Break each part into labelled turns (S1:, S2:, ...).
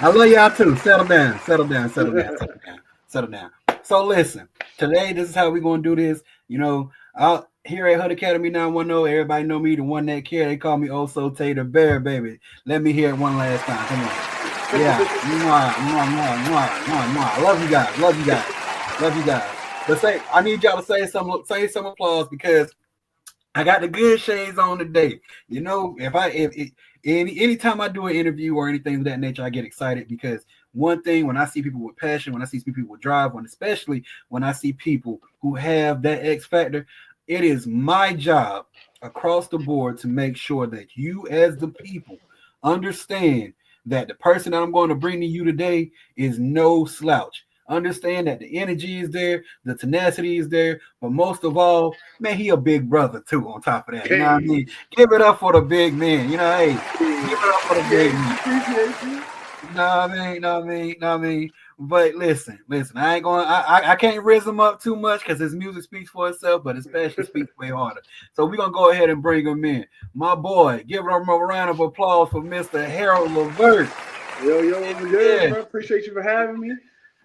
S1: I love y'all too. Settle down, settle down, settle down, settle down, settle down. So listen, today this is how we're gonna do this. Out here at HUD Academy 910, everybody know me, the one that care. They call me Also Tater Bear, baby. Let me hear it one last time. Come on. Yeah. Mwah, mwah, mwah, mwah, mwah, mwah. Love you guys. Love you guys. Love you guys. But I need y'all to say some applause because I got the good shades on today. If anytime I do an interview or anything of that nature, I get excited because one thing when I see people with passion, when I see people with drive, especially when I see people who have that X factor, it is my job across the board to make sure that you, as the people, understand that the person that I'm going to bring to you today is no slouch. Understand that the energy is there, the tenacity is there, but most of all, man, he a big brother too. On top of that, you know what I
S2: Hey,
S1: mean? Give it up for the big man. Hey, give it up for the big
S2: appreciate you,
S1: man.
S2: appreciate you.
S1: No, I mean, no, I mean, no, I mean. But listen. I ain't going. I can't raise him up too much because his music speaks for itself, but his passion speaks way harder. So we're gonna go ahead and bring him in, my boy. Give him a round of applause for Mr. Harold Levert.
S2: Yo, what's good,
S1: Yeah,
S2: bro? Appreciate you for having me.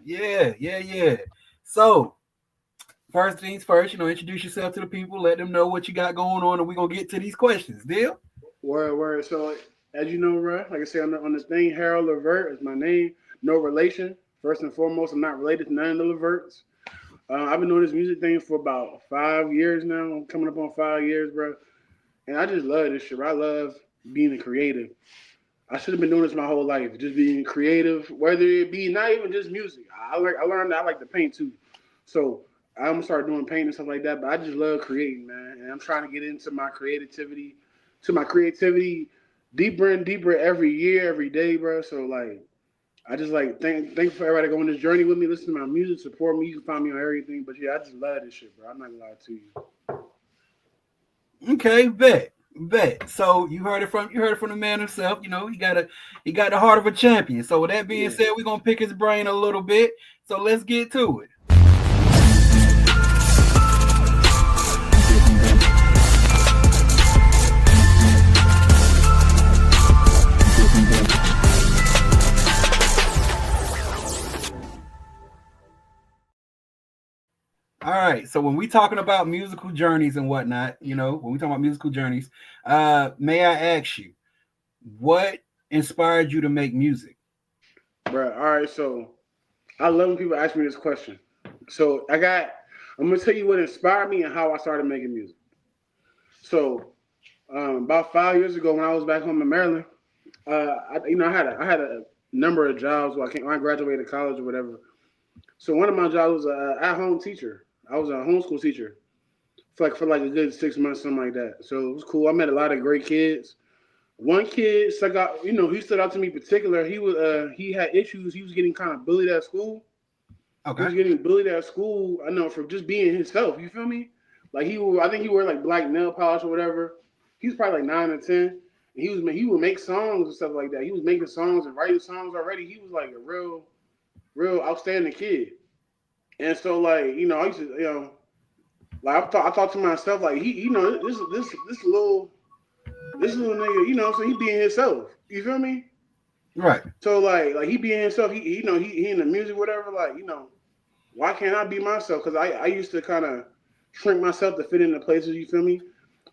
S1: yeah. So first things first, introduce yourself to the people, let them know what you got going on, and we're gonna get to these questions. Deal?
S2: Word. So, as you know, bro, like I say on this thing, Harold Levert is my name. No relation. First and foremost, I'm not related to none of the Leverts. I've been doing this music thing for about 5 years now. I'm coming up on 5 years, bro. And I just love this shit, bro. I love being a creative. I should have been doing this my whole life, just being creative, whether it be not even just music. I learned that I like to paint too. So I'm gonna start doing painting and stuff like that. But I just love creating, man. And I'm trying to get into my creativity deeper and deeper every year, every day, bro. So like I just like thank for everybody going on this journey with me, listen to my music, support me. You can find me on everything. But yeah, I just love this shit, bro. I'm not gonna lie to you.
S1: Okay, bet. So you heard it from the man himself. He got the heart of a champion. So with that being
S2: Yeah.
S1: said, we're gonna pick his brain a little bit. So let's get to it. All right. So when we talking about musical journeys and whatnot, when we talking about musical journeys, may I ask you, what inspired you to make music?
S2: Bro, all right, so I love when people ask me this question. So I'm gonna tell you what inspired me and how I started making music. So about 5 years ago, when I was back home in Maryland, I had a number of jobs when I graduated college or whatever. So one of my jobs was a at home teacher. I was a homeschool teacher for like a good 6 months, something like that. So it was cool. I met a lot of great kids. One kid stuck out, he stood out to me in particular. He had issues. He was getting kind of bullied at school. He
S1: Okay.
S2: was getting bullied at school. I know for just being himself. You feel me? Like I think he wore like black nail polish or whatever. He was probably like 9 or 10. And he would make songs and stuff like that. He was making songs and writing songs already. He was like a real outstanding kid. And so like I used to like I thought to myself like this little nigga so he being himself. You feel me?
S1: Right.
S2: So like he being himself. He in the music whatever like why can't I be myself? Because I used to kind of shrink myself to fit into places. You feel me?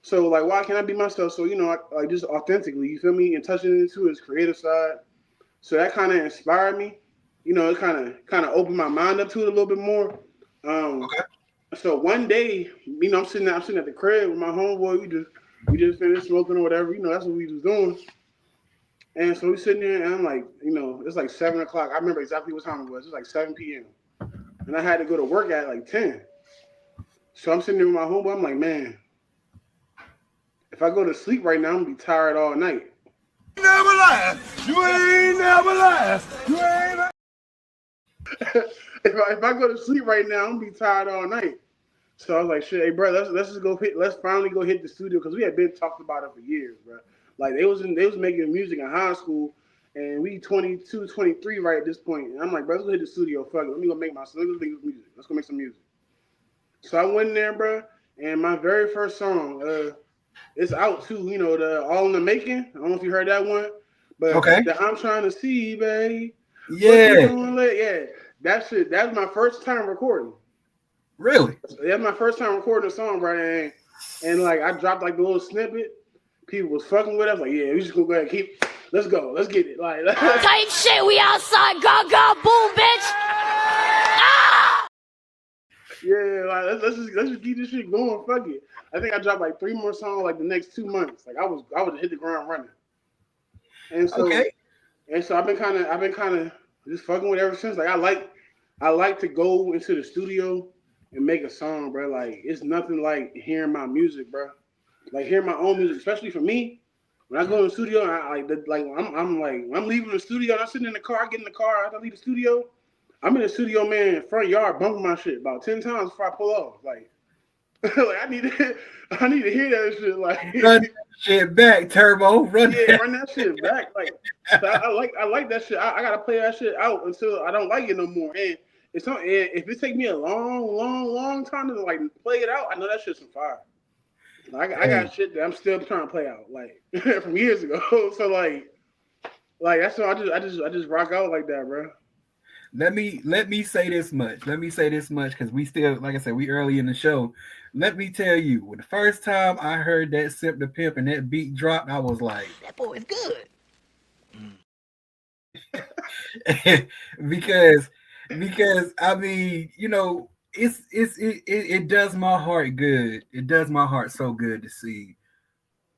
S2: So like, why can't I be myself? So like just authentically, you feel me, and touching into his creative side. So that kind of inspired me. It kind of opened my mind up to it a little bit more. Um,
S1: Okay.
S2: so one day, I'm sitting at the crib with my homeboy. We just finished smoking or whatever. That's what we was doing. And so we sitting there, and I'm like, it's like 7 o'clock. I remember exactly what time it was. It was like 7 p.m. And I had to go to work at like 10. So I'm sitting there with my homeboy. I'm like, man, if I go to sleep right now, I'm gonna be tired all night.
S3: Never lie. You ain't never lie. You ain't.
S2: if I go to sleep right now, I'm gonna be tired all night. So I was like, shit, hey, bro, let's just let's finally go hit the studio because we had been talking about it for years, bro. Like they was making music in high school, and we 22, 23 right at this point. And I'm like, bro, let's go hit the studio. Fuck it, let me go make let's make music. Let's go make some music. So I went in there, bro, and my very first song, it's out too. The All in the Making. I don't know if you heard that one, But
S1: Okay.
S2: the I'm trying to see, babe. What you
S1: Yeah.
S2: doing late? Yeah, that shit. That's my first time recording.
S1: Really?
S2: That's my first time recording a song, right? And like I dropped like the little snippet. People was fucking with us. Like, yeah, we just gonna go ahead and keep. Let's go. Let's get it. Like
S4: Type shit. We outside. Go go boom, bitch. Ah!
S2: yeah, like let's just keep this shit going. Fuck it. I think I dropped like 3 more songs like the next 2 months. Like I would hit the ground running. And so
S1: Okay.
S2: I've been kind of just fucking with it ever since. Like I like to go into the studio and make a song, bro. Like it's nothing like hearing my music, bro. Like hearing my own music, especially for me. When I go in the studio, and I'm leaving the studio. And I'm sitting in the car. I get in the car. I leave the studio. I'm in the studio, man, front yard, bumping my shit about 10 times before I pull off. Like, like I need to hear that shit. Like,
S1: Run that shit back, Turbo. Run
S2: yeah,
S1: that.
S2: run that shit back. Like, so I like that shit. I gotta play that shit out until I don't like it no more. And if it take me a long time to like play it out, I know that shit's some fire. I got shit that I'm still trying to play out, like from years ago. So like that's why I just rock out like that, bro.
S1: Let me say this much. Let me say this much because we still, like I said, we early in the show. Let me tell you, when the first time I heard that Simp the Pimp and that beat dropped, I was like,
S4: That boy is good.
S1: because I mean, it does my heart good. It does my heart so good to see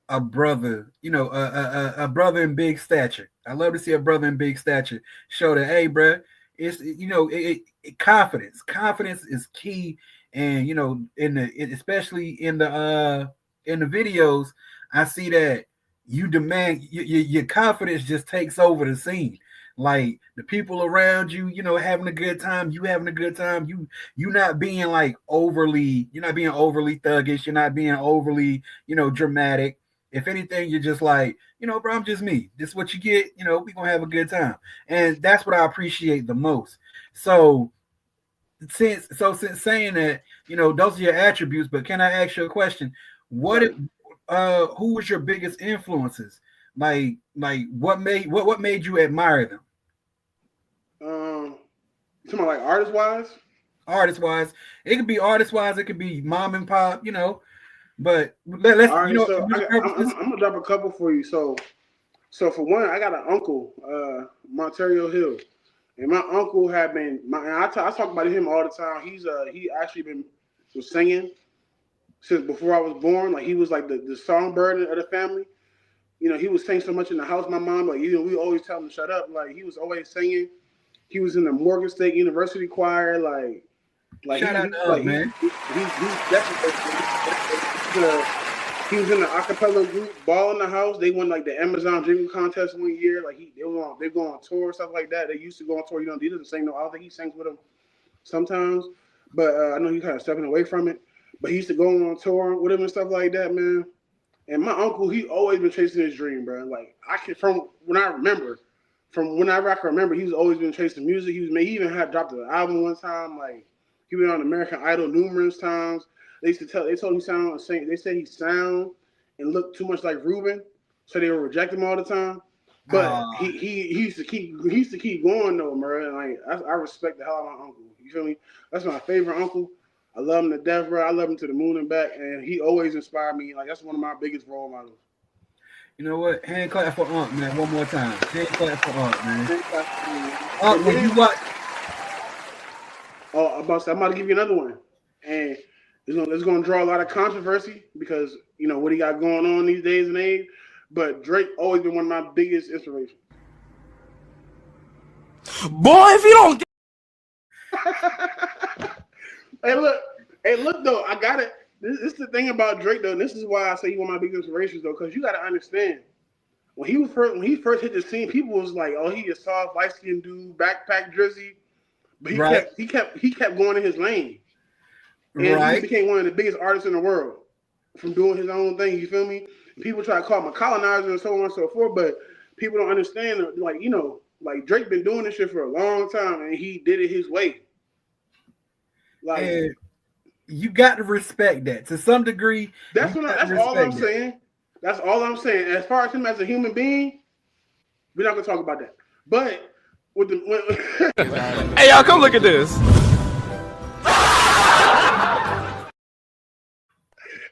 S1: a brother, a brother in big stature. I love to see a brother in big stature show that, hey, bro, it's confidence. Confidence is key, and especially in the videos, I see that you demand your confidence just takes over the scene. Like the people around you, having a good time. You having a good time. You not being like overly. You're not being overly thuggish. You're not being overly, dramatic. If anything, you're just like, bro, I'm just me. This is what you get. We're gonna have a good time. And that's what I appreciate the most. So since saying that, those are your attributes, but can I ask you a question? What
S2: Right.
S1: who was your biggest influences? Like what made you admire them?
S2: You talking about like artist wise?
S1: Artist wise. It could be artist wise, it could be mom and pop, but let's
S2: All right, so
S1: purposes.
S2: I'm gonna drop a couple for you. So for one, I got an uncle, Monterio Hill, and my uncle had been I talk about him all the time. He actually was singing since before I was born. Like he was like the songbird of the family. He was singing so much in the house. My mom, like, we always tell him to shut up. Like he was always singing. He was in the Morgan State University choir. Like
S1: Shout
S2: he
S1: out
S2: he
S1: to Up,
S2: like
S1: man.
S2: he's definitely he was in the acapella group Ball in the House. They won like the Amazon Jingle Contest one year. Like they go on tour, stuff like that. They used to go on tour. He doesn't sing no. I don't think he sings with them sometimes, but I know he's kind of stepping away from it. But he used to go on tour with him and stuff like that, man. And my uncle, he always been chasing his dream, bro. Like from whenever I can remember, he's always been chasing music. He even had dropped an album one time. Like he went on American Idol numerous times. They told him they said he sound and looked too much like Ruben, so they would reject him all the time. But
S1: Uh,
S2: he used to keep going though, man. Like I respect the hell out of my uncle. You feel me? That's my favorite uncle. I love him to death, bro. I love him to the moon and back, and he always inspired me. Like that's one of my biggest role models.
S1: you know what? Hand clap for Unc, man. One more time. Hand clap for Unc, man.
S2: And
S1: Unc, when you
S2: then,
S1: watch,
S2: I'm about to give you another one, and it's gonna draw a lot of controversy because what he got going on these days and age. But Drake always been one of my biggest inspirations.
S3: Boy, if you don't
S2: Hey, look though, I got it. This is the thing about Drake though. And this is why I say he one of my biggest inspirations though, because you got to understand when he first hit the scene, people was like, "Oh, he a soft, light skinned dude, backpack drizzy," but
S1: right,
S2: he kept going in his lane, and he
S1: right,
S2: became one of the biggest artists in the world from doing his own thing. You feel me? People try to call him a colonizer and so on and so forth, but people don't understand. Like Drake been doing this shit for a long time, and he did it his way. Like
S1: and you got to respect that to some degree. You got to
S2: that's all I'm
S1: respect that.
S2: saying. That's all I'm saying. As far as him as a human being, We're not gonna talk about that. But with the
S3: Hey, y'all, come look at this.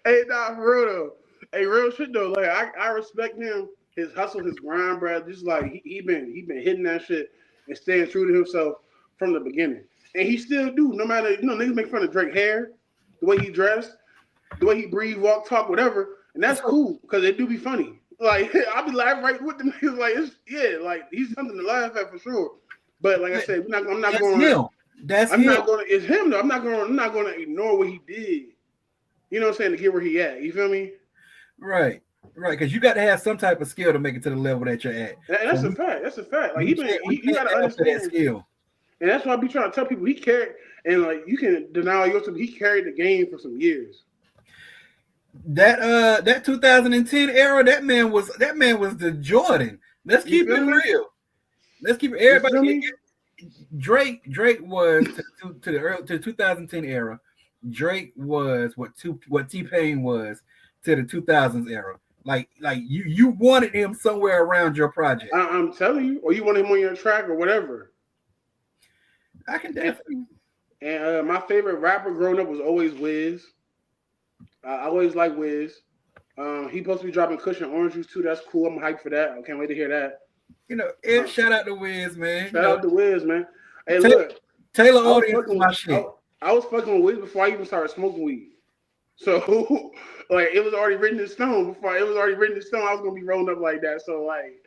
S2: hey, nah, for real though. Hey, real shit though. Like I respect him, his hustle, his grind, bro. Just like he been hitting that shit and staying true to himself from the beginning, and he still do. No matter niggas make fun of Drake hair, the way he dressed, the way he breathe, walk, talk, whatever, and that's cool because it do be funny. Like I be laughing right with them niggas. Like like he's something to laugh at for sure. But like I said, I'm not going.
S1: Him. That's
S2: I'm
S1: him.
S2: not going. It's him though. I'm not going to ignore what he did. You know what I'm saying, to get where he at. You feel me?
S1: Right. Because you got to have some type of skill to make it to the level that you're at.
S2: And that's a fact. That's a fact. Like you got to understand
S1: that skill.
S2: And that's why I be trying to tell people he carried, and like you can deny yourself, he carried the game for some years.
S1: That 2010 era, that man was the Jordan. Let's keep it real. Let's keep it. Everybody. Drake was to the 2010 era. Drake was what T-Pain was to the 2000s era. Like you wanted him somewhere around your project.
S2: I'm telling you, or you wanted him on your track or whatever.
S1: I can definitely.
S2: And my favorite rapper growing up was always Wiz. I always like Wiz. He supposed to be dropping Kush and Orange Juice too. That's cool. I'm hyped for that. I can't wait to hear that.
S1: Shout out to Wiz, man.
S2: Shout out to Wiz, man. Hey, look,
S1: Taylor audience is my shit.
S2: I was fucking with Wiz before I even started smoking weed. So, like, it was already written in stone. I was gonna be rolling up like that. So, like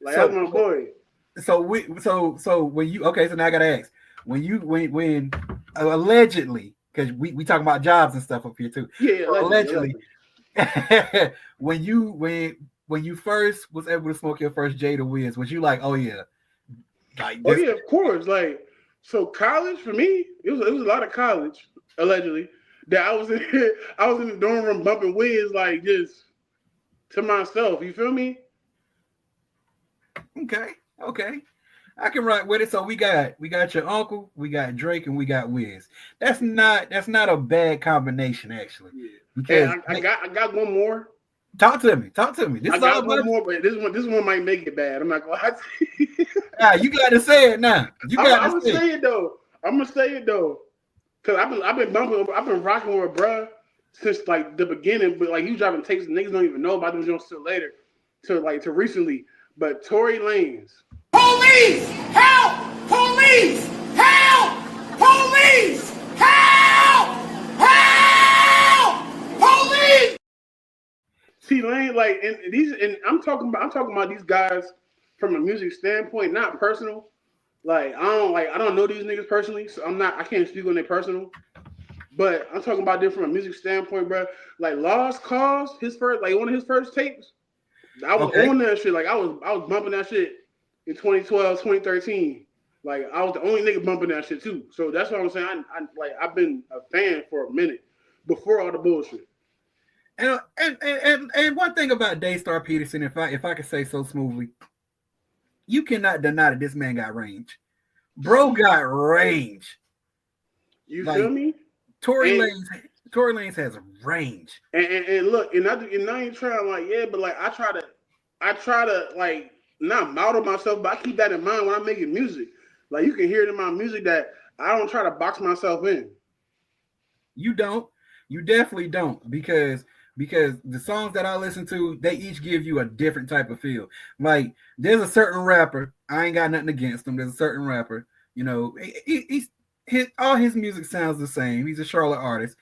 S2: that's my boy.
S1: So when you so now I gotta ask, when allegedly, because we talking about jobs and stuff up here too.
S2: Yeah, allegedly.
S1: when you first was able to smoke your first Jada Wiz, was you like, oh yeah,
S2: of course. Like, so college for me, it was a lot of college allegedly that I was in the dorm room bumping Wiz like just to myself. You feel me?
S1: Okay. I can rock with it. So we got your uncle, we got Drake, and we got Wiz. That's not a bad combination actually.
S2: Yeah.
S1: Because
S2: I got one more.
S1: Talk to me. This
S2: I
S1: is all
S2: got one more, but this one might make it bad. I'm not gonna lie to you.
S1: You got to say it now.
S2: I'm gonna say it though. Cause I've been rocking with bruh since like the beginning, but like he was driving tapes and niggas don't even know about them joints till later, to recently. But Tory Lanez.
S3: Police! Help! Police! Help! Police! Help! Help! Police!
S2: See, Lane, like, and I'm talking about these guys from a music standpoint, not personal. Like, I don't know these niggas personally, so I can't speak on their personal. But I'm talking about them from a music standpoint, bro. Like Lost Cause, one of his first tapes. I was on that shit. Like I was bumping that shit in 2012, 2013. Like I was the only nigga bumping that shit too. So that's what I'm saying. I've been a fan for a minute before all the bullshit.
S1: And one thing about Daystar Peterson, if I could say so smoothly, you cannot deny that this man got range. Bro got range.
S2: You feel me?
S1: Tory Lanez has range.
S2: And look, and I ain't trying but like I try to like not model myself, but I keep that in mind when I'm making music. Like you can hear it in my music that I don't try to box myself in.
S1: You don't. You definitely don't, because the songs that I listen to, they each give you a different type of feel. Like there's a certain rapper, I ain't got nothing against him. There's a certain rapper, all his music sounds the same. He's a Charlotte artist.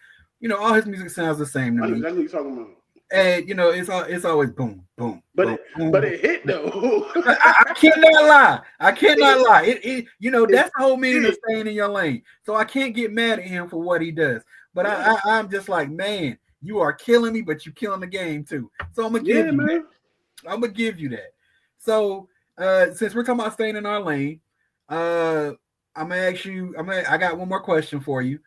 S1: All his music sounds the same to me.
S2: Exactly what you're talking about.
S1: And it's always boom, boom.
S2: But
S1: boom,
S2: it hit though.
S1: I cannot lie. It that's the whole meaning of staying in your lane. So I can't get mad at him for what he does. But I'm just like, man, you are killing me, but you're killing the game too. So I'm gonna give you that. I'm gonna give you that. So since we're talking about staying in our lane, I'm gonna ask you. I got one more question for you,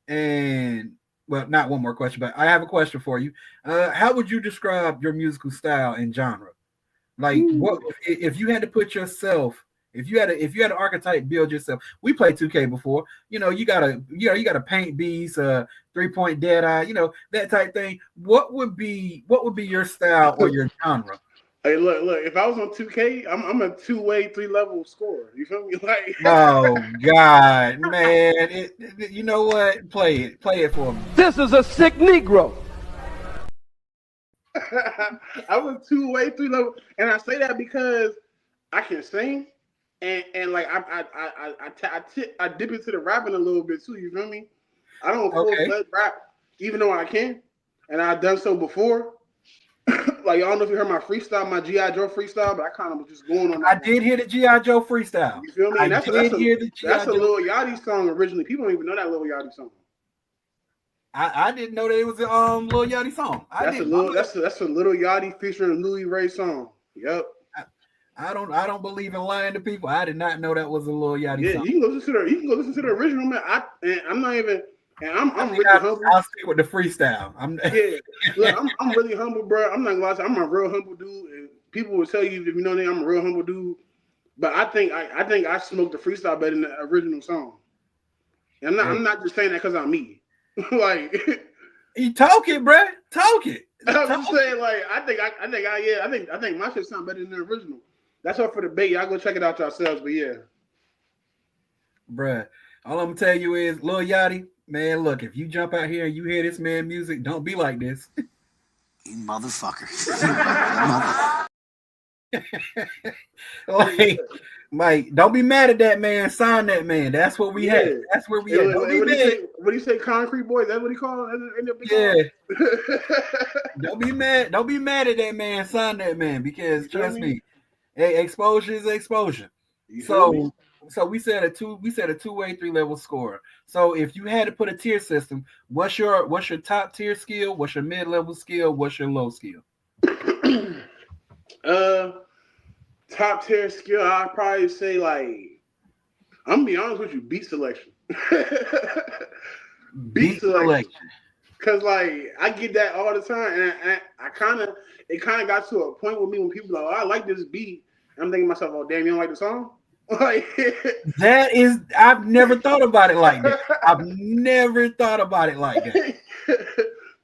S1: and well, not one more question, but I have a question for you. How would you describe your musical style and genre? Like, what if you had to put yourself? If you had an archetype, build yourself. We played 2K before. You gotta paint beats, 3-point dead eye, that type thing. What would be your style or your genre?
S2: Hey, look. If I was on 2K, I'm a 2-way, 3-level scorer. You feel me? Like,
S1: Oh God, man! You know what? Play it for me.
S3: This is a sick Negro.
S2: I was 2-way, 3-level, and I say that because I can sing, and like I dip into the rapping a little bit too. You feel me? I don't full
S1: Okay.
S2: fledged rap, even though I can, and I've done so before. Like, I don't know if you heard my freestyle, my G.I. Joe freestyle, but I kind of was just going on that.
S1: I did hear the G.I. Joe freestyle.
S2: You feel me?
S1: I
S2: And
S1: did hear the G.I.
S2: that's a
S1: Joe.
S2: Lil Yachty song originally. People don't even know that Lil Yachty song.
S1: I didn't know that it was a Lil Yachty song.
S2: That's a Lil Yachty featuring Louis Ray song. Yep.
S1: I don't believe in lying to people. I did not know that was a Lil Yachty song.
S2: You can go listen to the original, man. I'm not even, and I'm really humble.
S1: I'll stick with the freestyle.
S2: Look, I'm really humble, bro. I'm not gonna lie to you. I'm a real humble dude. And people will tell you, if you know me, I'm a real humble dude. But I think I smoked the freestyle better than the original song. And I'm not just saying that because I'm me. Like,
S1: you talk it, bro. Talk it.
S2: I'm just saying, like, I think my shit sound better than the original. That's all for the debate. Y'all go check it out yourselves. But yeah,
S1: bruh, all I'm gonna tell you is, Lil Yachty, man, look, if you jump out here and you hear this man music, don't be like this.
S5: You motherfucker.
S1: Like, Mike, don't be mad at that man. Sign that man. That's what we have. That's where we at. Don't be mad.
S2: What do you say, Concrete Boy? That's what he called it?
S1: Yeah. Don't be mad. Don't be mad at that man. Sign that man, because trust me, exposure is exposure. So we said a 2-way, 3-level score. So if you had to put a tier system, what's your top tier skill? What's your mid-level skill? What's your low skill?
S2: Top tier skill, I'd probably say, like, I'm gonna be honest with you, beat selection. Beat selection. Cause like I get that all the time, and it kind of got to a point with me when people are like, oh, I like this beat. I'm thinking to myself, oh damn, you don't like the song? Like,
S1: I've never thought about it like that. I've never thought about it like that.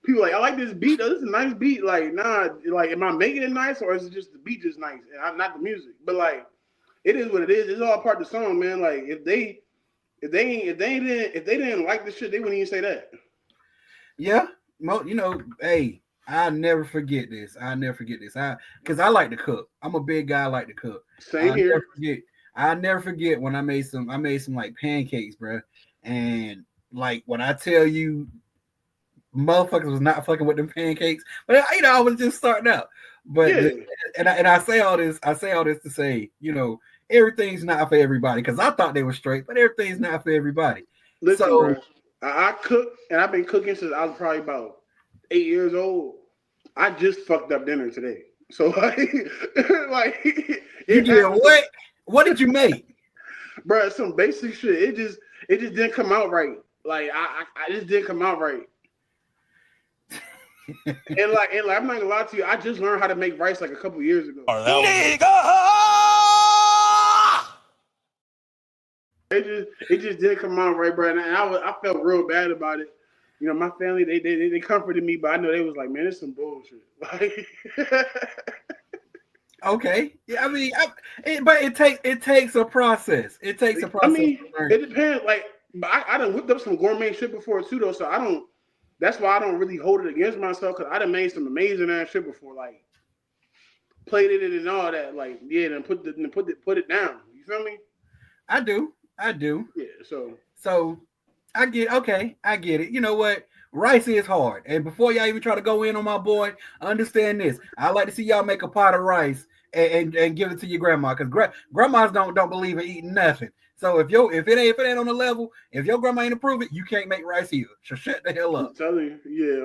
S2: People like, I like this beat. Oh, this is a nice beat. Like, nah, like, am I making it nice, or is it just the beat just nice and not the music? But like, it is what it is. It's all part of the song, man. Like, if they didn't like the shit, they wouldn't even say that.
S1: Yeah, hey, I'll never forget this. Because I like to cook. I'm a big guy. I like to cook.
S2: Same here.
S1: I'll never forget when I made some like pancakes, bro. And like, when I tell you, motherfuckers was not fucking with them pancakes, but I was just starting out. But and I say all this to say, everything's not for everybody, because I thought they were straight, but everything's not for everybody.
S2: Listen, bro, I cook, and I've been cooking since I was probably about 8 years old. I just fucked up dinner today. So like
S1: you did what? What did you make?
S2: Bro, some basic shit. It just didn't come out right. Like I just didn't come out right. and like I'm not gonna lie to you, I just learned how to make rice like a couple years ago. It just didn't come out right, bro. And I felt real bad about it. My family they comforted me, but I know they was like, man, it's some bullshit. Like,
S1: okay, yeah, I mean, but it takes a process. It takes a process.
S2: I mean, it depends. Like, but I done whipped up some gourmet shit before too, though. So I don't. That's why I don't really hold it against myself, because I done made some amazing ass shit before, like plated it and all that. Like, yeah, then put it down. You feel me?
S1: I do.
S2: Yeah.
S1: So I get it. You know what? Rice is hard. And before y'all even try to go in on my boy, understand this. I like to see y'all make a pot of rice and give it to your grandma, because grandmas don't believe in eating nothing. So if it ain't on the level, if your grandma ain't approve it, you can't make rice either. So shut the hell up.
S2: I'm telling you, yeah.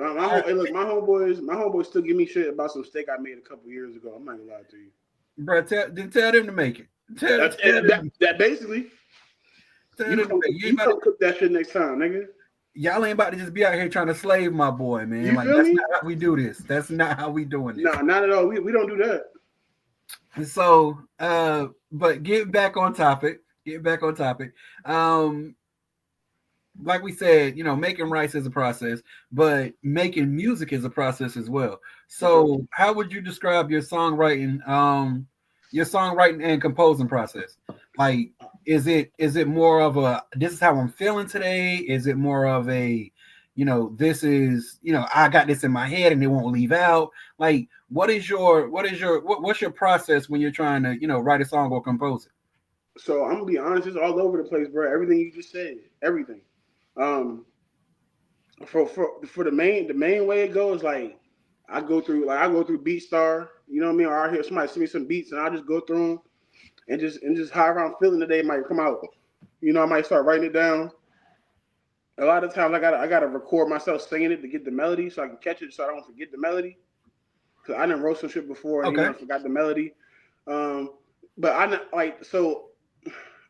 S2: Look, my homeboys still give me shit about some steak I made a couple years ago. I'm not gonna lie to you,
S1: bro. Tell them to make it.
S2: That basically. You come cook that shit next time, nigga.
S1: Y'all ain't about to just be out here trying to slave my boy, man. Like, that's not how we do this. That's not how we doing this.
S2: No, not at all. We don't do that.
S1: So, but get back on topic. like we said, making rice is a process, but making music is a process as well.
S2: For sure.
S1: So, how would you describe your songwriting and composing process? Like, is it more of a this is how I'm feeling today? Is it more of a this is I got this in my head and it won't leave out? Like, what's your process when you're trying to write a song or compose it?
S2: So I'm gonna be honest, it's all over the place, bro. Everything you just said, everything. Um, for the main way it goes, like I go through BeatStar, you know what I mean? Or I hear somebody send me some beats, and I just go through them and just however I'm feeling today might come out. I might start writing it down. A lot of times I gotta record myself singing it to get the melody so I can catch it so I don't forget the melody. Cause I done wrote some shit before and
S1: Okay.
S2: I forgot the melody. Um, but I like so.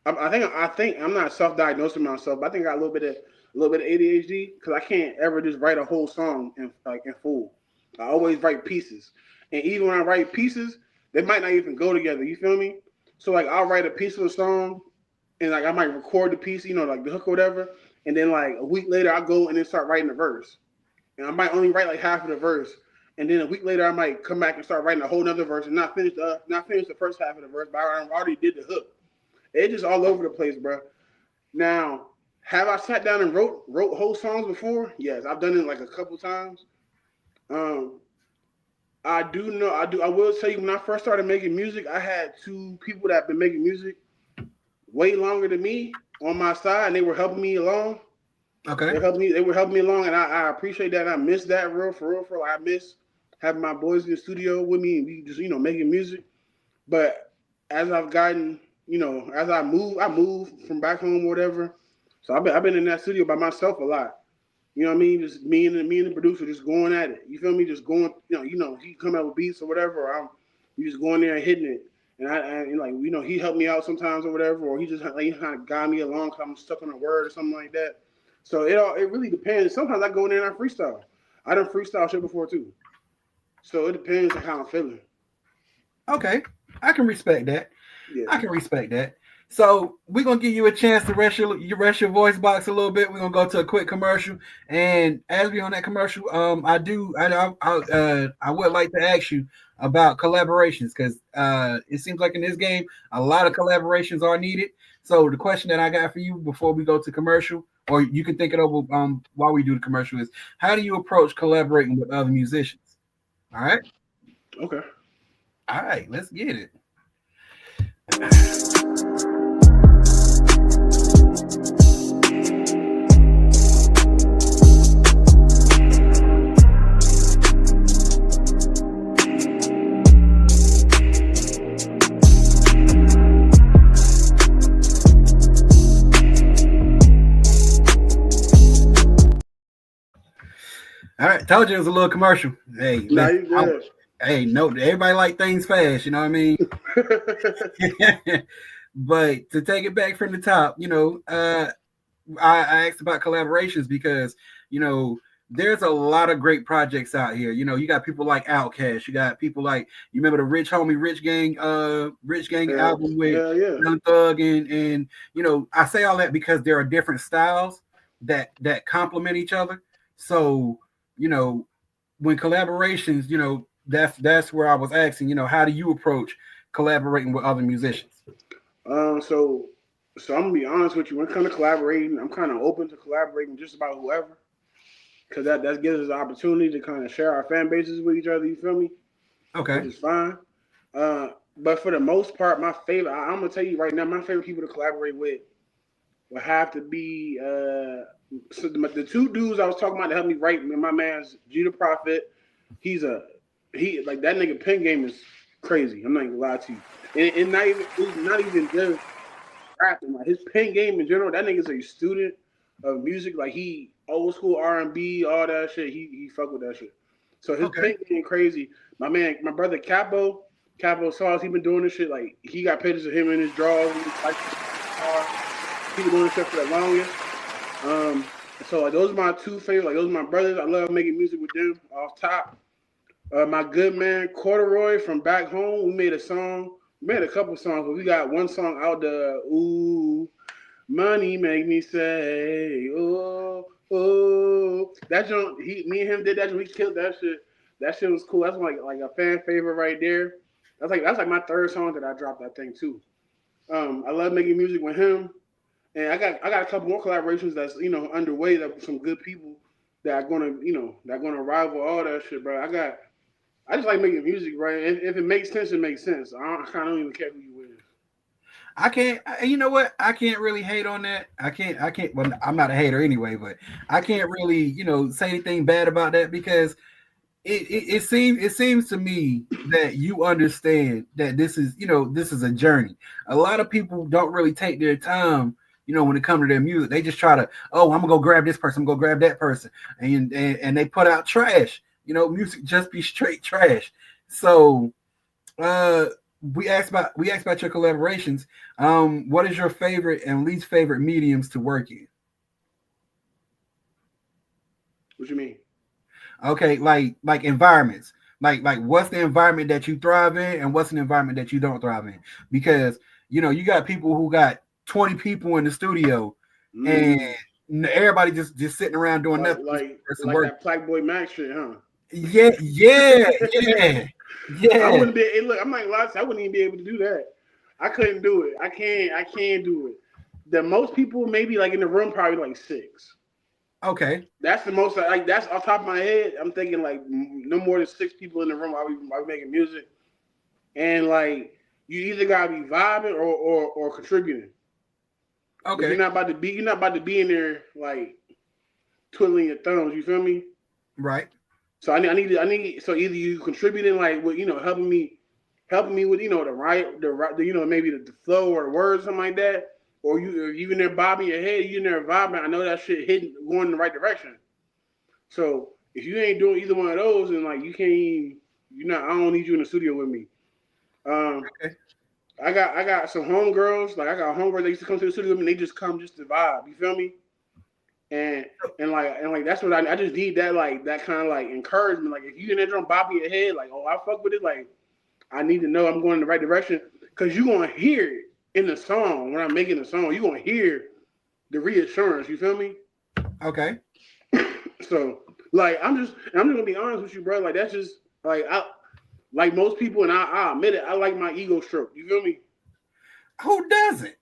S2: I think I'm not self-diagnosing myself, but I think I got a little bit of ADHD because I can't ever just write a whole song in full. I always write pieces, and even when I write pieces, they might not even go together. You feel me? So like I'll write a piece of a song, and like I might record the piece, like the hook or whatever, and then like a week later I go and then start writing the verse, and I might only write like half of the verse, and then a week later I might come back and start writing a whole nother verse and not finish the first half of the verse, but I already did the hook. It's just all over the place, bro. Now, have I sat down and wrote whole songs before? Yes, I've done it like a couple times. Um, I do know I do. I will tell you when I first started making music, I had two people that have been making music way longer than me on my side, and they were helping me along.
S1: Okay.
S2: They were helping me along, and I appreciate that. I miss that real. I miss having my boys in the studio with me and we just making music. But as I've gotten, as I move from back home or whatever. So I've been in that studio by myself a lot. You know what I mean? Just me and the producer just going at it. You feel me? Just going, he come out with beats or whatever, or we just going there and hitting it. And like he helped me out sometimes or whatever, or he just like, he kind of guide me along because I'm stuck on a word or something like that. So it really depends. Sometimes I go in there and I freestyle. I done freestyle shit before too. So it depends on how I'm feeling.
S1: Okay. I can respect that.
S2: Yeah.
S1: I can respect that. So we're gonna give you a chance to rest your voice box a little bit. We're gonna go to a quick commercial, and as we on that commercial, I would like to ask you about collaborations because it seems like in this game a lot of collaborations are needed. So the question that I got for you before we go to commercial, or you can think it over while we do the commercial, is how do you approach collaborating with other musicians? All right,
S2: Okay.
S1: all right, let's get it. All right, told you it was a little commercial. Hey,
S2: Now
S1: listen,
S2: you good.
S1: hey, no, everybody like things fast. You know what I mean? But to take it back from the top, I asked about collaborations because you know there's a lot of great projects out here. You got people like Outkast. You got people like you remember the Rich Gang
S2: Hell,
S1: album with
S2: hell yeah.
S1: Young Thug and I say all that because there are different styles that complement each other. So you know when collaborations, that's where I was asking. How do you approach collaborating with other musicians?
S2: So I'm gonna be honest with you. When it comes to collaborating, I'm kind of open to collaborating just about whoever, because that gives us an opportunity to kind of share our fan bases with each other. You feel me?
S1: Okay.
S2: Which is fine. But for the most part, my favorite. I'm gonna tell you right now, my favorite people to collaborate with would have to be so the two dudes I was talking about to help me write. My man's G the Prophet. He's a he like that nigga pen game is crazy. I'm not gonna lie to you. And not even it's not even just rapping. Like his pen game in general, that nigga's a student of music. Like he old school R&B, all that shit. He fuck with that shit. So his
S1: Okay.
S2: pen game crazy. My brother Capo Sauce, he been doing this shit. Like he got pictures of him in his drawers. Like he been doing this shit for the longest. Um, so like those are my two favorite. Like those are my brothers. I love making music with them. Off top, my good man Corduroy from back home. We made a song. We made a couple songs, but we got one song out. The ooh, Money make me say, oh, oh. That joint, me and him did that. We killed that shit. That shit was cool. That's like a fan favorite right there. That's like my third song that I dropped. I think too. I love making music with him, and I got a couple more collaborations that's underway. That some good people that are gonna rival all that shit, bro. I just like making music, right? If it makes sense, it makes sense. I kind of don't even care who you with.
S1: I can't. You know what? I can't really hate on that. I can't. I can't. Well, I'm not a hater anyway, but I can't really, say anything bad about that because it seems to me that you understand that this is a journey. A lot of people don't really take their time. When it comes to their music, they just try to, oh, I'm gonna go grab this person, I'm gonna go grab that person, and they put out trash. Music just be straight trash. So, uh, we asked about your collaborations. What is your favorite and least favorite mediums to work in?
S2: What you mean?
S1: Okay, like environments. Like what's the environment that you thrive in and what's an environment that you don't thrive in? Because you got people who got 20 people in the studio and
S2: Mm.
S1: everybody just sitting around doing
S2: Like
S1: nothing.
S2: like
S1: Person
S2: like
S1: work.
S2: that Black Boy Mac shit, huh?
S1: Yeah, yeah, yeah,
S2: I
S1: yeah.
S2: wouldn't be. Look, I'm not gonna lie to you, I wouldn't even be able to do that. I couldn't do it. I can't. I can't do it. The most people maybe like in the room probably like six.
S1: Okay,
S2: That's the most. Like that's off the top of my head. I'm thinking like no more than six people in the room while we making music, and like you either gotta be vibing or contributing. But
S1: okay,
S2: you're not about to be in there like twiddling your thumbs. You feel me?
S1: right.
S2: So so either you contributing like with helping me with the maybe the flow or the words something like that, or you in there bobbing your head, you in there vibing. I know that shit hitting going in the right direction. So if you ain't doing either one of those, then like you can't even, I don't need you in the studio with me. Um,
S1: Okay,
S2: I got some homegirls, like I got homegirls that used to come to the studio with me. And they just come just to vibe. You feel me? And and like that's what I just need that kind of like encouragement. Like if you in that drum bobbing your head, like, oh, I fuck with it, like I need to know I'm going in the right direction. Cause you're gonna hear it in the song when I'm making the song, you're gonna hear the reassurance, you feel me?
S1: okay,
S2: So like I'm just gonna be honest with you, bro. Like that's just like I like most people, and I admit it, I like my ego stroke. You feel me?
S1: who doesn't?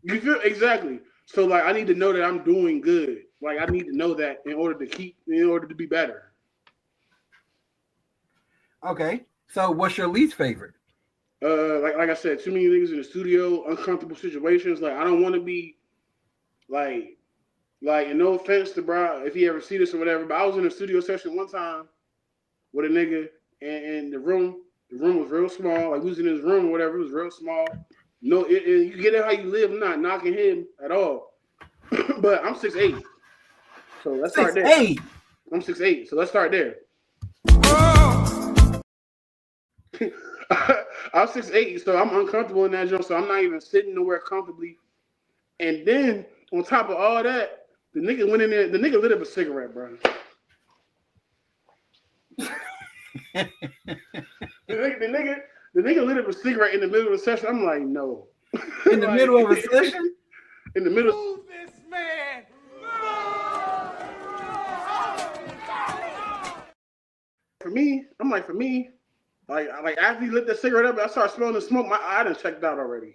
S2: You feel exactly. So like I need to know that I'm doing good. Like I need to know that in order to be better.
S1: Okay, so what's your least favorite?
S2: Like I said, too many niggas in the studio, uncomfortable situations. Like I don't want to be like and no offense to bro if he ever see this or whatever, but I was in a studio session one time with a nigga, and the room was real small. Like we was in his room or whatever, it was real small. No, you get it how you live. I'm not knocking him at all, but I'm 6'8", so let's start
S1: Six
S2: there.
S1: eight.
S2: I'm 6'8", so let's start there. I'm 6'8", so I'm uncomfortable in that joint. So I'm not even sitting nowhere comfortably. And then on top of all that, the nigga went in there. The nigga lit up a cigarette, bro. The nigga lit up a cigarette in the middle of the session. I'm like, no.
S1: In the
S2: Like,
S1: middle of a session?
S2: in the middle.
S3: Move this man.
S2: For me, like after he lit that cigarette up, I started smelling the smoke. I done checked out already.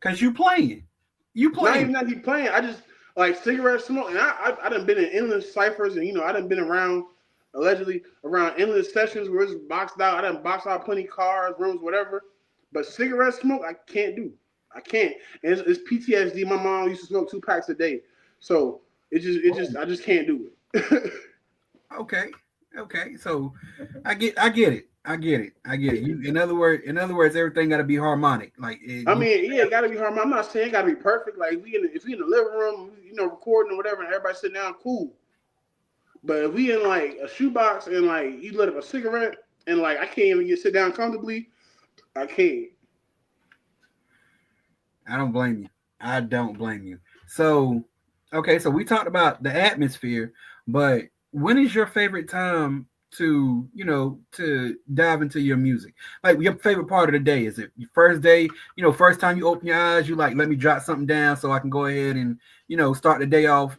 S1: Cause you playing. You
S2: Not even
S1: playing.
S2: that he playing. I just like cigarette smoke, and I done been in endless ciphers, and I done been around allegedly around endless sessions where it's boxed out. I done boxed out plenty of cars, rooms, whatever. But cigarette smoke, I can't do. I can't. And it's PTSD. My mom used to smoke 2 packs a day, so I just can't do it.
S1: Okay. Okay. So I get it. I get it. I get it. You in other words, everything gotta be harmonic. Like
S2: I mean, yeah, it gotta be hard. I'm not saying it gotta be perfect. Like if we in the living room, recording or whatever, and everybody sitting down, cool. But if we in like a shoebox and like you lit up a cigarette and like I can't even sit down comfortably, I can't.
S1: I don't blame you. I don't blame you. So we talked about the atmosphere, but when is your favorite time to to dive into your music? Like your favorite part of the day? Is it your first day? First time you open your eyes, you like, let me jot something down so I can go ahead and start the day off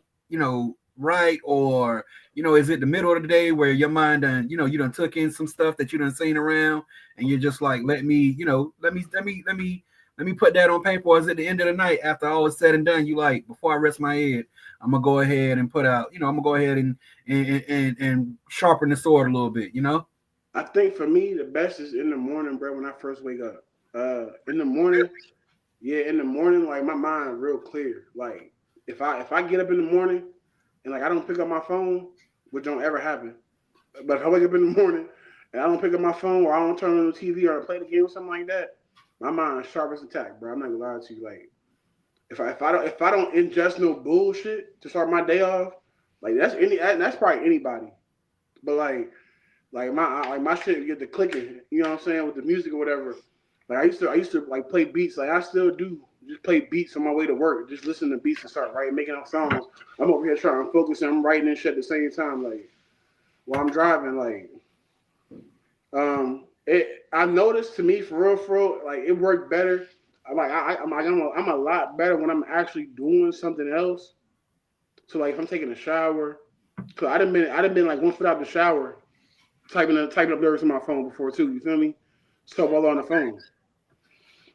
S1: right? Or is it the middle of the day where your mind done you done took in some stuff that you done seen around, and you're just like, let me put that on paper? Or is it the end of the night after all is said and done, you like, before I rest my head, I'm gonna go ahead and put out, I'm gonna go ahead and sharpen the sword a little bit,
S2: I think for me, the best is in the morning, bro. When I first wake up, in the morning, like my mind real clear. Like if I get up in the morning and like I don't pick up my phone, which don't ever happen, but if I wake up in the morning and I don't pick up my phone, or I don't turn on the TV or play the game or something like that, my mind is sharp as a tack, bro. I'm not gonna lie to you. Like if I don't ingest no bullshit to start my day off, like that's probably anybody. But my shit get to clicking, you know what I'm saying, with the music or whatever. Like I used to like play beats, like I still do, just play beats on my way to work, just listen to beats and start writing, making up songs. I'm over here trying to focus and I'm writing and shit at the same time, like while I'm driving, like I noticed, to me, for real, like it worked better. I'm a lot better when I'm actually doing something else. So like if I'm taking a shower, cause I done been like 1 foot out the shower, typing up lyrics on my phone before too. You feel me? So while on the phone.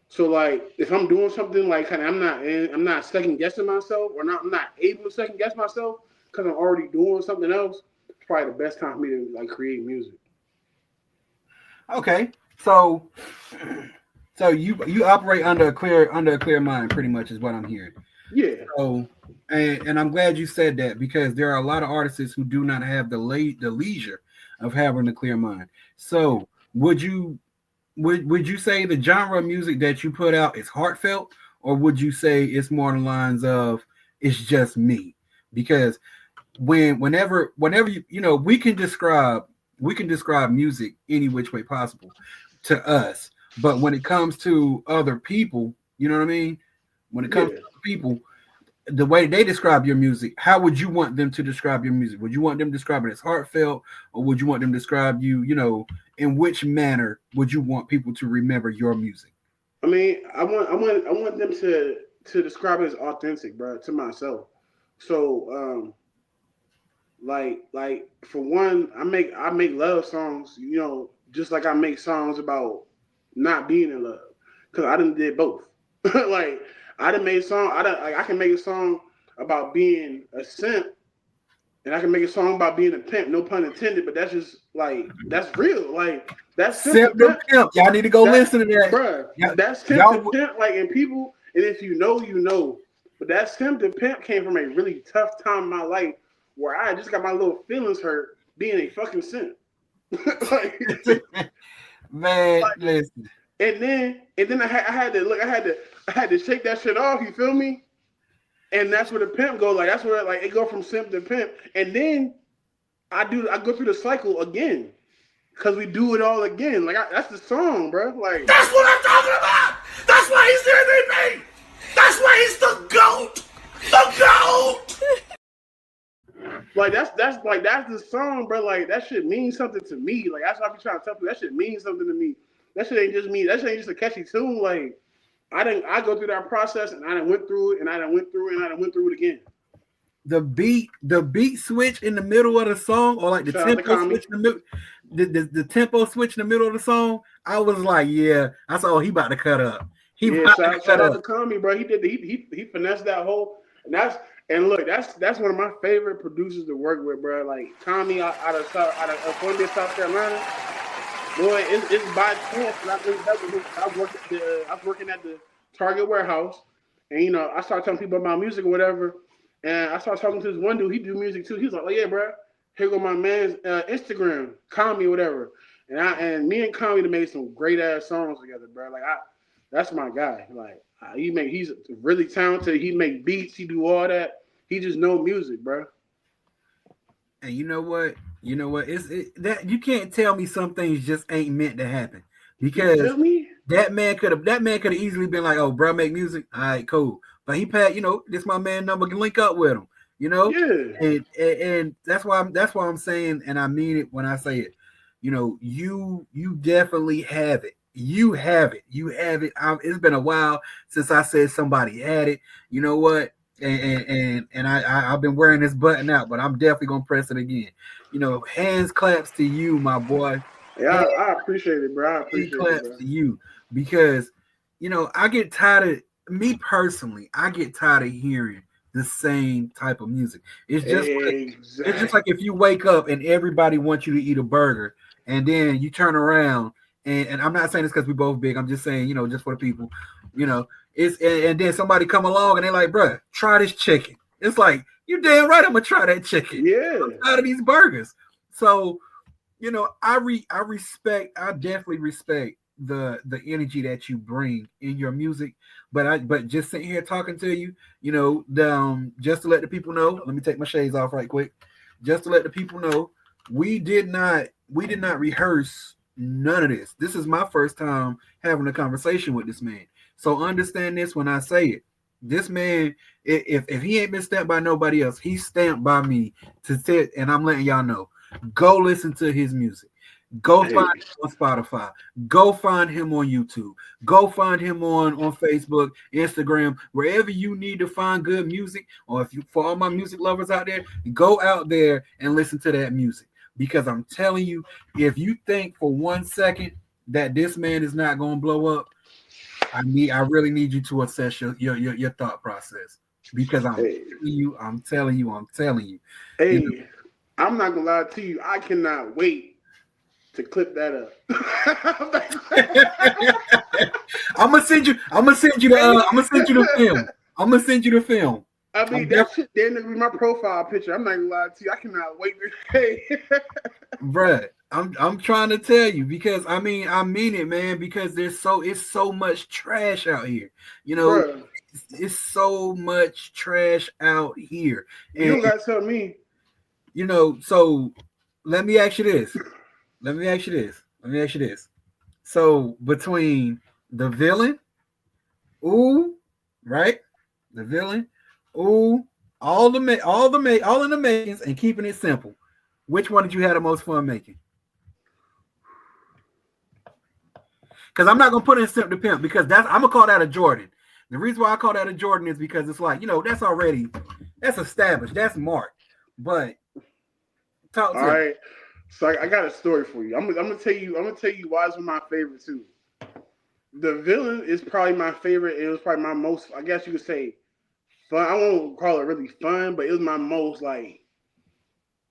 S2: So like if I'm doing something like kind of I'm not second guessing myself, or I'm not able to second guess myself because I'm already doing something else. It's probably the best time for me to like create music.
S1: Okay, so you operate under a clear mind, pretty much, is what I'm hearing.
S2: Yeah.
S1: So, and I'm glad you said that, because there are a lot of artists who do not have the leisure of having a clear mind. So, would you say the genre of music that you put out is heartfelt, or would you say it's more on the lines of it's just me? Because whenever we can describe music any which way possible to us, but when it comes to other people, you know what I mean? When it comes to other people, the way they describe your music, how would you want them to describe your music? Would you want them to describe it as heartfelt, or would you want them to describe you, in which manner would you want people to remember your music?
S2: I mean, I want them to describe it as authentic, bro, to myself. So, like for one, I make love songs, just like I make songs about not being in love, because I done did both. Like I done made song, I can make a song about being a simp, and I can make a song about being a pimp. No pun intended, but that's just like that's real. Like that's
S1: Simp to pimp. Y'all need to go listen to that,
S2: bro. That's simp to pimp. Like, and people, and if you know, you know. But that simp to pimp came from a really tough time in my life, where I just got my little feelings hurt being a fucking simp. Like,
S1: man,
S2: like,
S1: listen.
S2: And then I had to shake that shit off. You feel me? And that's where the pimp go. Like that's where like it go from simp to pimp. And then I go through the cycle again, because we do it all again. Like that's the song, bro. Like
S3: that's what I'm talking about. That's why he's the MVP. That's why he's the GOAT. The GOAT.
S2: Like that's the song, bro. Like that shit means something to me. Like that's what I be trying to tell people. That shit means something to me. That shit ain't just me. That shit ain't just a catchy tune. Like I go through that process, and I done went through it, and I done went through it, and I done went through it again.
S1: The beat switch in the middle of the song, or like the tempo switch in the middle, the tempo switch in the middle of the song, I was like, yeah, I saw he about to cut up.
S2: Shout out to Kami, bro. He finessed that whole, and look, that's one of my favorite producers to work with, bro. Like Kami out of Columbia, South Carolina. Boy, it's by chance. I was working at the Target warehouse, and I started telling people about music or whatever, and I started talking to this one dude. He do music too. He's like, "Oh yeah, bro, here go my man's Instagram, Kami or whatever." And me and Kami made some great ass songs together, bro. Like that's my guy. Like he's really talented. He make beats. He do all that. He just know music, bro.
S1: And you know what? That you can't tell me some things just ain't meant to happen, because that man could have easily been like, "Oh, bro, make music, all right, cool." But he this my man number, can link up with him. You know,
S2: Yeah.
S1: and that's why I'm saying, and I mean it when I say it. You know, you definitely have it. You have it. You have it. It's been a while since I said somebody had it. You know what? And I've been wearing this button out, but I'm definitely gonna press it again. You know, hands claps to you, my boy.
S2: Yeah,
S1: Hands,
S2: I appreciate it, bro. I
S1: hands
S2: appreciate it,
S1: claps
S2: bro.
S1: to you because you know I get tired of me personally. I get tired of hearing the same type of music. It's just
S2: Exactly.
S1: like if you wake up and everybody wants you to eat a burger, and then you turn around and I'm not saying this because we both big. I'm just saying, you know, just for the people, you know, it's and then somebody come along and they're like, bruh, try this chicken. It's like, you damn right I'm gonna try that chicken. I'm
S2: Yeah.
S1: tired of these burgers. So, you know, I respect, I definitely respect the energy that you bring in your music. But just sitting here talking to you, you know, just to let the people know, let me take my shades off right quick. Just to let the people know, we did not rehearse none of this. This is my first time having a conversation with this man. So understand this when I say it. This man, if he ain't been stamped by nobody else, he's stamped by me to sit, and I'm letting y'all know. Go listen to his music. Go find
S2: Hey.
S1: him on Spotify. Go find him on YouTube. Go find him on Facebook, Instagram, wherever you need to find good music. Or if you, for all my music lovers out there, go out there and listen to that music. Because I'm telling you, if you think for 1 second that this man is not going to blow up, I really need you to assess your thought process. Because
S2: Hey.
S1: I'm telling you, you know.
S2: Hey. I'm not gonna lie to you. I cannot wait to clip that up.
S1: I'm gonna send you. I'm gonna send you the. I'm gonna send you the film. I'm gonna send you the film.
S2: I
S1: I'm
S2: mean, that
S1: definitely,
S2: shit then be my profile picture. I'm not gonna lie to you. I cannot wait to hey.
S1: bruh. I'm trying to tell you because I mean it, man. Because it's so much trash out here. You know,
S2: Bro,
S1: it's so much trash out here,
S2: you
S1: and
S2: don't gotta tell me.
S1: you know. So let me ask you this. Let me ask you this. Let me ask you this. So between the villain, ooh, right? The villain, ooh, all in the makings, and keeping it simple. Which one did you have the most fun making? Because I'm not gonna put in Simp the Pimp because I'm gonna call that a Jordan. The reason why I call that a Jordan is because it's like, you know, that's established, that's marked. But talk
S2: All
S1: to me.
S2: right. So I got a story for you. I'm gonna tell you. I'm gonna tell you why it's one of my favorites too. The villain is probably my favorite. It was probably my most. I guess you could say fun. I won't call it really fun, but it was my most like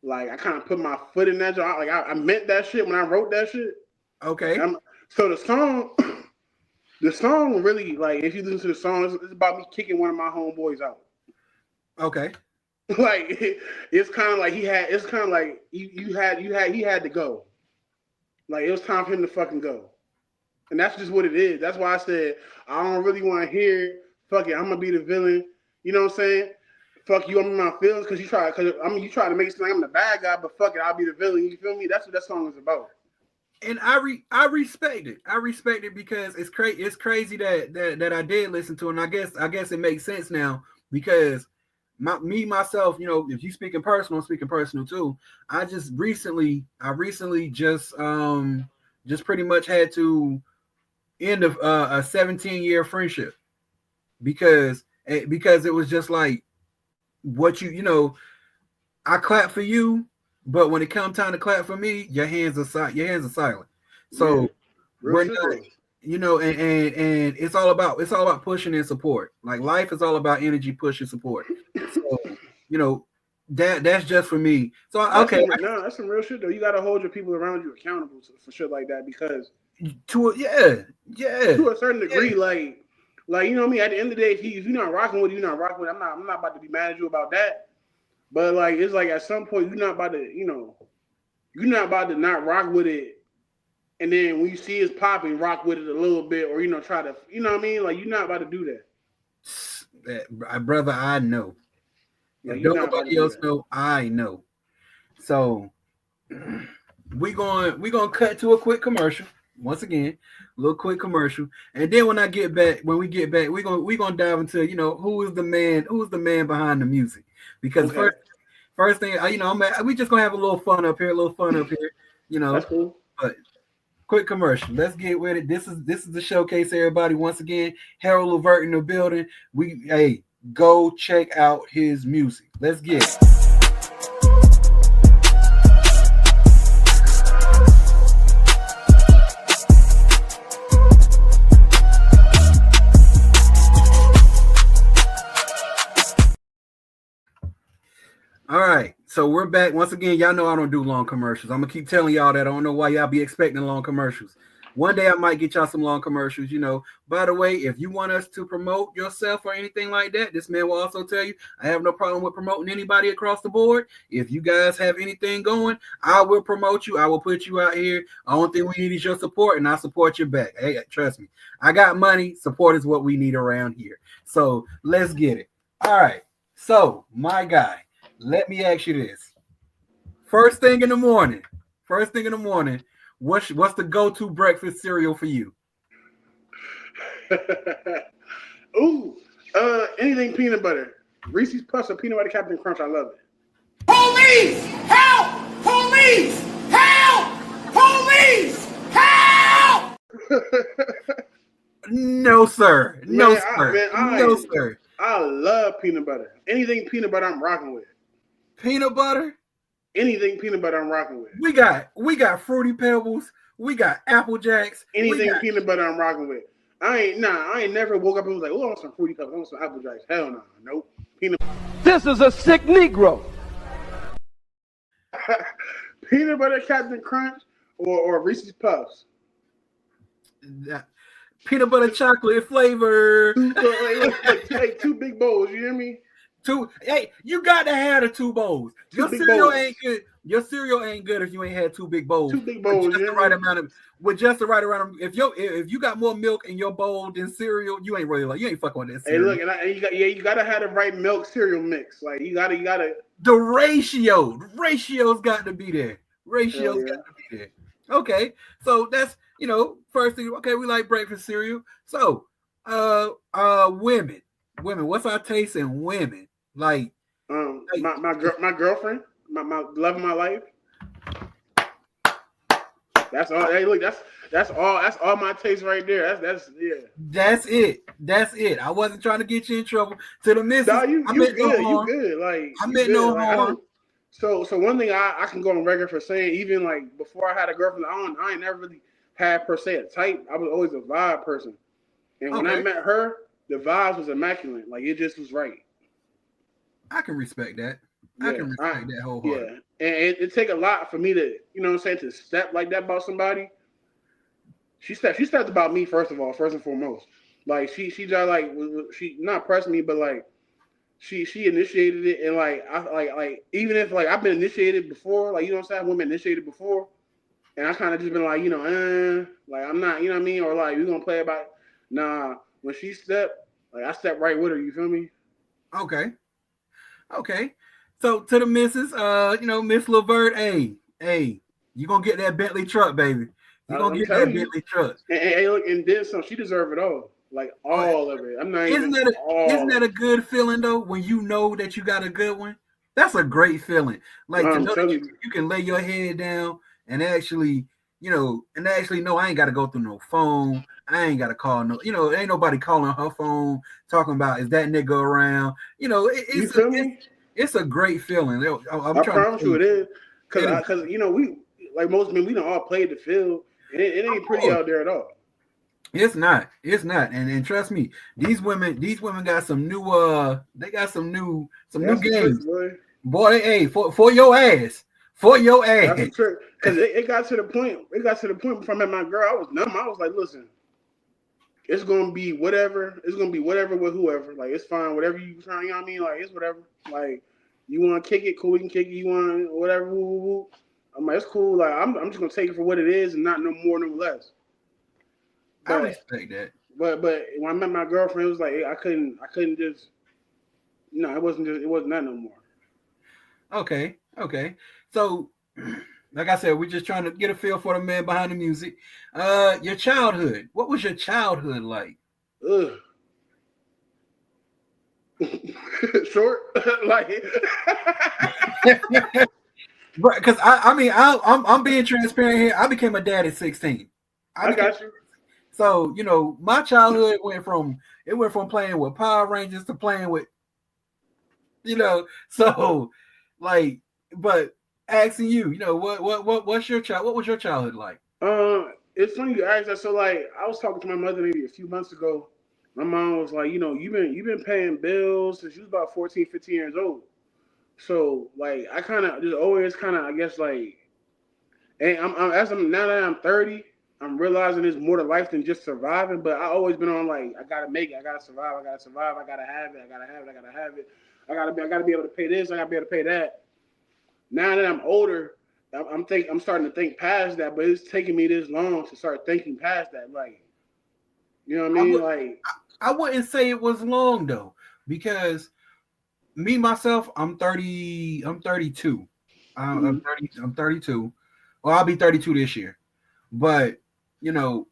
S2: I kind of put my foot in that job. Like I meant that shit when I wrote that shit.
S1: Okay.
S2: So the song, the song really like if you listen to the song, it's about me kicking one of my homeboys out.
S1: Okay.
S2: Like it's kind of like he had. It's kind of like he had to go. Like it was time for him to fucking go. And that's just what it is. That's why I said I don't really want to hear. Fuck it, I'm gonna be the villain. You know what I'm saying? Fuck you, I'm in my feelings because you try to make it seem like I'm the bad guy, but fuck it, I'll be the villain. You feel me? That's what that song is about.
S1: And I respect it. I respect it because it's crazy that I did listen to it. And I guess it makes sense now because myself, you know, if you speaking personal, I'm speaking personal too. I recently just pretty much had to end of a 17-year friendship because it was just like what you know, I clap for you, but when it comes time to clap for me, your hands are silent.
S2: Yeah,
S1: So
S2: real
S1: we're
S2: shit
S1: not,
S2: though.
S1: you know, and it's all about pushing and support. Like life is all about energy, push and support. So you know that's just for me. So
S2: That's
S1: okay,
S2: some no, that's some real shit though. You gotta hold your people around you accountable for shit like that because
S1: yeah,
S2: to a certain degree, like you know what I mean. At the end of the day, if you're not rocking with it, you're not rocking with it. I'm not about to be mad at you about that. But like it's like at some point you're not about to you're not about to not rock with it, and then when you see it's popping, rock with it a little bit, or try to what I mean. Like you're not about to do that.
S1: brother, I know.
S2: Like
S1: If
S2: you're
S1: don't
S2: not about to
S1: nobody
S2: do
S1: else
S2: that.
S1: know, I know. So we going cut to a quick commercial. once again, a little quick commercial, and then when we get back, we're gonna dive into who is the man behind the music, because
S2: Okay,
S1: first thing we just gonna have a little fun up here, you
S2: that's
S1: know.
S2: cool.
S1: But quick commercial, let's get with it. This is the showcase, everybody. Once again, Harold Levert in the building. Go check out his music. Let's get it. All right, so we're back once again. Y'all know I don't do long commercials. I'm gonna keep telling y'all that. I don't know why y'all be expecting long commercials. One day I might get y'all some long commercials. By the way, if you want us to promote yourself or anything like that, this man will also tell you I have no problem with promoting anybody across the board. If you guys have anything going, I will promote you. I will put you out here. The only thing we need is your support, and I support your back. Hey, trust me, I got money. Support is what we need around here. So let's get it. All right. So my guy. Let me ask you this. First thing in the morning, what's the go-to breakfast cereal for you?
S2: Ooh, anything peanut butter. Reese's Puffs or peanut butter Captain Crunch. I love it.
S3: Police! Help! Police! Help! Police! Help!
S1: No, sir. No,
S2: Man,
S1: sir. No, sir.
S2: I love peanut butter. Anything peanut butter, I'm rocking with.
S1: Peanut butter?
S2: Anything peanut butter, I'm rocking with.
S1: We got Fruity Pebbles. We got Apple Jacks.
S2: Anything peanut butter, I'm rocking with. I ain't never woke up and was like, oh, I want some Fruity Pebbles. I want some Apple Jacks. Hell no. Nope.
S6: This is a sick Negro.
S2: Peanut butter Captain Crunch or Reese's Puffs.
S1: Peanut butter chocolate flavor.
S2: Like two big bowls, you hear me?
S1: Hey, you got to have the two bowls. Your cereal ain't good. Your cereal ain't good if you ain't had two big bowls.
S2: Two big bowls,
S1: with just the right amount of. If you got more milk in your bowl than cereal, you ain't fucking with that cereal.
S2: Hey, look, you gotta have the right milk cereal mix. Like you gotta.
S1: The ratio's got to be there. Got to be there. Okay, so that's first thing. Okay, we like breakfast cereal. So, women, what's our taste in women? Like,
S2: my girlfriend, my love of my life. That's all. Hey, look, that's all my taste right there. That's
S1: That's it. I wasn't trying to get you in trouble. To the missus,
S2: no, you good. Like
S1: I meant no harm.
S2: So one thing I can go on record for saying, even like before I had a girlfriend, I ain't never really had per se a type. I was always a vibe person, and when I met her, the vibes was immaculate. Like it just was right.
S1: I can respect that.
S2: Yeah,
S1: I can respect that wholeheartedly.
S2: Yeah, and it take a lot for me to, to step like that about somebody. She stepped about me first and foremost. Like she just like she not pressed me, but like she initiated it, and like I like even if like I've been initiated before, like women initiated before, and I kind of just been like like I'm not, you know what I mean, or like we gonna play about it. Nah. When she stepped, like I stepped right with her. You feel me?
S1: Okay. So to the missus, Miss Levert, hey, you gonna get that Bentley truck, baby. You gonna get that Bentley truck.
S2: And then some. She deserve it all, like all of it. I'm not. Isn't
S1: that a good feeling though? When you know that you got a good one, that's a great feeling. Like to know that you can lay your head down and actually, know I ain't got to go through no phone. I ain't got to call ain't nobody calling her phone talking about is that nigga around. It's a great feeling. I
S2: promise you it is. Because we like most men, we don't all play the field. It ain't pretty out there at all.
S1: It's not. And trust me, these women got some new new games. Boy, hey, for your ass.
S2: That's true. Because it got to the point. Before I met my girl, I was numb. I was like, listen, it's gonna be whatever. It's gonna be whatever with whoever. Like it's fine. Whatever you trying. You know what I mean? Like it's whatever. Like you want to kick it, cool. We can kick it. You want whatever. Woo. I'm like, it's cool. Like I'm just gonna take it for what it is and not no more, no less.
S1: But, I respect that.
S2: But when I met my girlfriend, it was like I couldn't just. It wasn't that no more.
S1: Okay. So Like I said, we're just trying to get a feel for the man behind the music. Your childhood. What was your childhood like?
S2: Ugh. Short, like.
S1: Because I'm being transparent here. I became a dad at 16.
S2: I got you.
S1: So my childhood went from playing with Power Rangers to playing with so like, but asking you, what's your what was your childhood like?
S2: It's funny you asked that. So like, I was talking to my mother maybe a few months ago. My mom was like, you've been paying bills since you was about 14, 15 years old. So like, I kind of just always kind of, I guess, like, and now that I'm 30, I'm realizing there's more to life than just surviving. But I always been on like, I gotta make it, I gotta survive, I gotta survive, I gotta have it, I gotta have it, I gotta have it. I gotta be able to pay this, I gotta be able to pay that. Now that I'm older, I'm starting to think past that, but it's taking me this long to start thinking past that. Like, you know what I mean?
S1: I wouldn't say it was long though, because me myself, I'm 30. I'm 32. I'm 30. I'm 32. Well, I'll be 32 this year. But I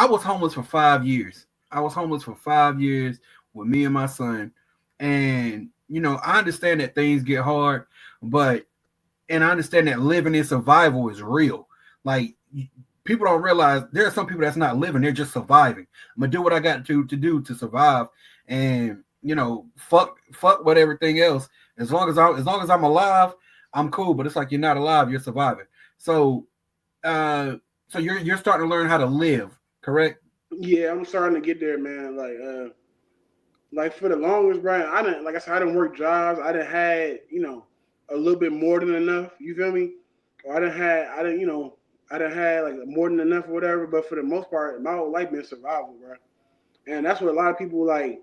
S1: was homeless for 5 years. I was homeless for 5 years with me and my son, and I understand that things get hard, and I understand that living in survival is real. Like, people don't realize there are some people that's not living; they're just surviving. I'm gonna do what I got to do to survive, and fuck with everything else. As long as I'm alive, I'm cool. But it's like you're not alive; you're surviving. So, so you're starting to learn how to live, correct?
S2: Yeah, I'm starting to get there, man. Like for the longest, Brian, like I said, I didn't work jobs. I didn't had, a little bit more than enough. You feel me? Or I didn't had like more than enough or whatever. But for the most part, my whole life been survival, bro. And that's what a lot of people like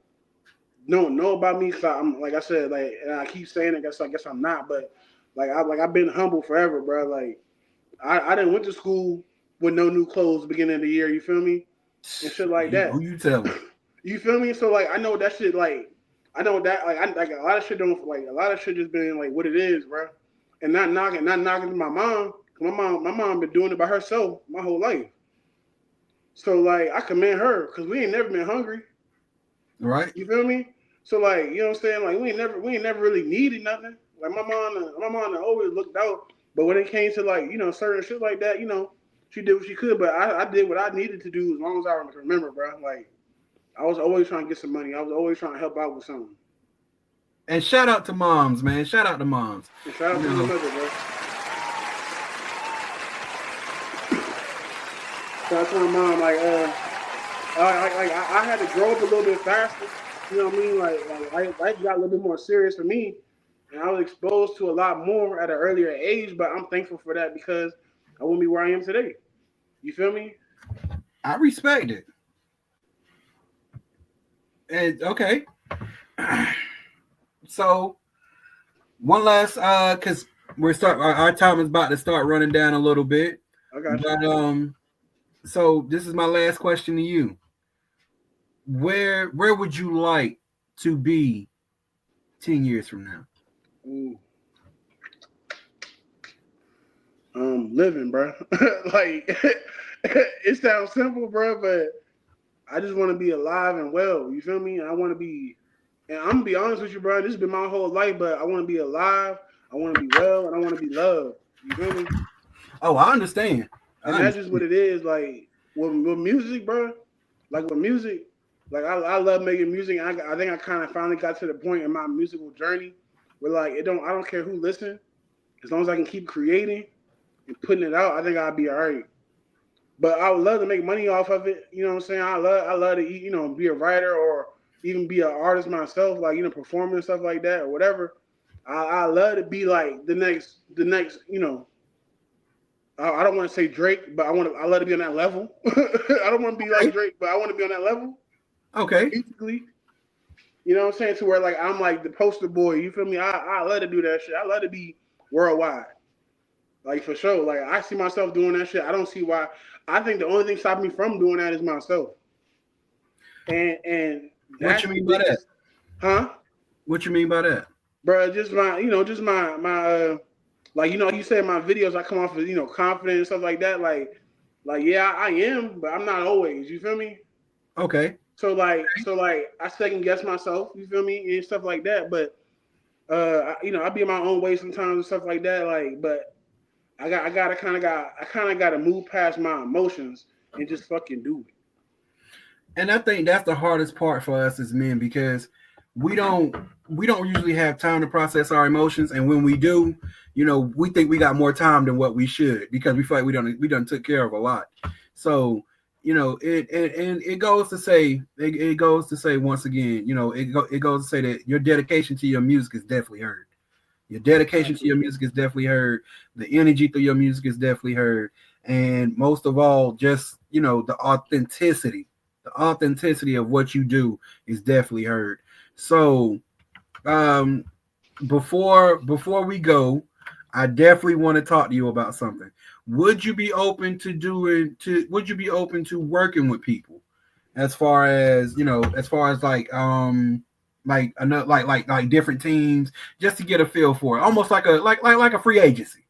S2: don't know about me. Cause I'm, like I said, like, and I keep saying it. I guess I'm not, but I've been humble forever, bro. Like I didn't went to school with no new clothes beginning of the year. You feel me? And shit like that.
S1: Who you telling?
S2: You feel me? So like I know that shit. Like I know that like I like a lot of shit don't like a lot of shit just been like what it is, bro. And not knocking my mom. My mom been doing it by herself my whole life. So like I commend her because we ain't never been hungry.
S1: Right.
S2: You feel me? So like you know what I'm saying? Like we ain't never really needed nothing. Like my mom always looked out. But when it came to like certain shit like that, she did what she could. But I did what I needed to do as long as I remember, bro. Like. I was always trying to get some money. I was always trying to help out with something.
S1: And shout out to moms, man. Shout out to moms.
S2: And shout out to my mother, bro. Shout out to my mom. I had to grow up a little bit faster. You know what I mean? Like life got a little bit more serious for me, and I was exposed to a lot more at an earlier age. But I'm thankful for that because I wouldn't be where I am today. You feel me?
S1: I respect it. And okay, so one last because our time is about to start running down a little bit.
S2: I got
S1: but
S2: you.
S1: So this is my last question to you. Where would you like to be 10 years from now?
S2: Ooh. Living, bro. Like it sounds simple, bro, but I just want to be alive and well. You feel me? And I want to be, and I'm gonna be honest with you, bro. This has been my whole life, but I want to be alive. I want to be well, and I want to be loved. You feel me?
S1: Oh, I understand.
S2: And that's just what it is. Like with music, bro. Like with music, like I love making music. And I think I kind of finally got to the point in my musical journey where like I don't care who listens, as long as I can keep creating and putting it out. I think I'll be all right. But I would love to make money off of it. You know what I'm saying? I love to be a writer or even be an artist myself, like performing and stuff like that or whatever. I love to be like the next. I don't want to say Drake, but I love to be on that level. I don't want to be like Drake, but I want to be on that level.
S1: Okay.
S2: Musically. You know what I'm saying? To where like I'm like the poster boy. You feel me? I love to do that shit. I love to be worldwide. Like for sure. Like I see myself doing that shit. I don't see why. I think the only thing stopping me from doing that is myself. And
S1: what you mean by that?
S2: Huh?
S1: What you mean by that?
S2: Bro, just my like you say in my videos, I come off as confident and stuff like that. Like yeah, I am, but I'm not always. You feel me?
S1: Okay.
S2: So like I second guess myself. You feel me and stuff like that. But I be in my own way sometimes and stuff like that. Like, but I kind of got to move past my emotions and just fucking do it.
S1: And I think that's the hardest part for us as men because we don't we don't usually have time to process our emotions, and when we do, we think we got more time than what we should because we feel like we done took care of a lot. So it goes to say it goes to say once again, it goes to say that your dedication to your music is definitely heard. Your dedication to your music is definitely heard. The energy through your music is definitely heard. And most of all, just the authenticity of what you do is definitely heard. So um before we go, I definitely want to talk to you about something. Would you be open to working with people as far as like another like different teams just to get a feel for it, almost like a free agency.